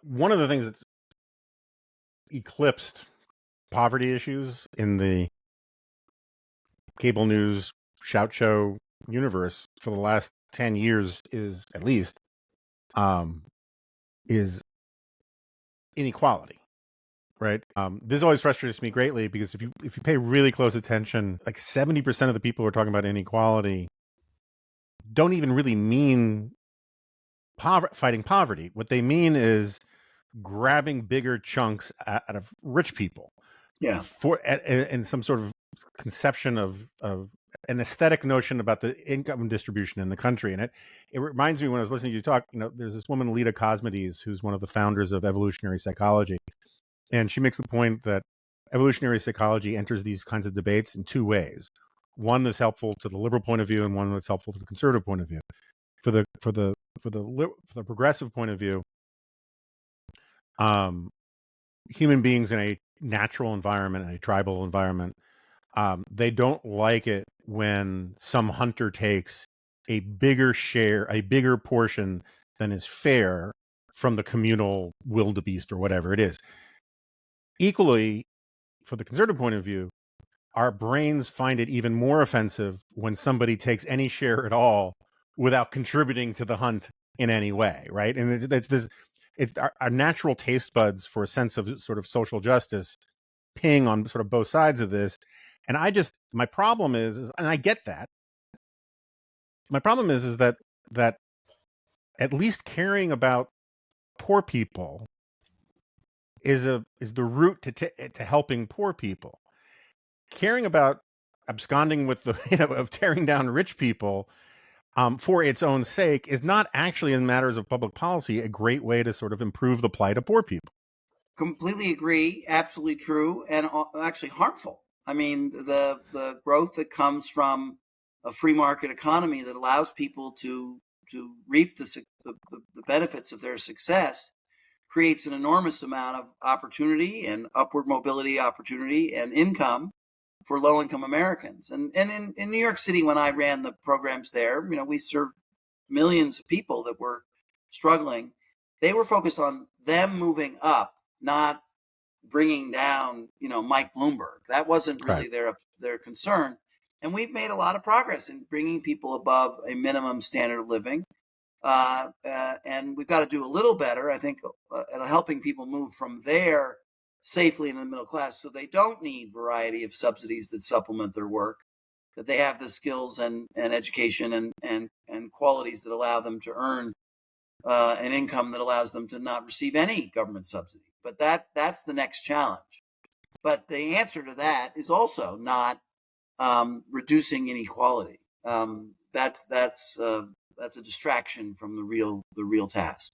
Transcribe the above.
one of the things that's eclipsed poverty issues in the cable news shout show universe for the last 10 years is at least um, is inequality, right? This always frustrates me greatly because if you pay really close attention, like 70% of the people who are talking about inequality don't even really mean fighting poverty. What they mean is grabbing bigger chunks out of rich people, Yeah. And some sort of conception of an aesthetic notion about the income distribution in the country. And it reminds me, when I was listening to you talk, there's this woman, Lita Cosmides, who's one of the founders of evolutionary psychology. And she makes the point that evolutionary psychology enters these kinds of debates in two ways. One that's helpful to the liberal point of view, and one that's helpful to the conservative point of view. For the progressive point of view, human beings in a natural environment, a tribal environment, they don't like it when some hunter takes a bigger share, a bigger portion than is fair from the communal wildebeest or whatever it is. Equally, for the conservative point of view, our brains find it even more offensive when somebody takes any share at all without contributing to the hunt in any way, right? And it's our natural taste buds for a sense of sort of social justice ping on sort of both sides of this. And my problem is, and I get that. My problem is that at least caring about poor people is the route to helping poor people. Caring about absconding with the of tearing down rich people for its own sake is not actually, in matters of public policy, a great way to sort of improve the plight of poor people. Completely agree. Absolutely true, and actually harmful. I mean, the growth that comes from a free market economy that allows people to reap the benefits of their success creates an enormous amount of opportunity and upward mobility opportunity and income for low-income Americans. And in New York City, when I ran the programs there, we served millions of people that were struggling. They were focused on them moving up, not bringing down, Mike Bloomberg. That wasn't really Right. their concern. And we've made a lot of progress in bringing people above a minimum standard of living. And we've got to do a little better, I think, at helping people move from there safely into the middle class, so they don't need variety of subsidies that supplement their work, that they have the skills and education and qualities that allow them to earn an income that allows them to not receive any government subsidy. But that's the next challenge. But the answer to that is also not reducing inequality. That's a distraction from the real task.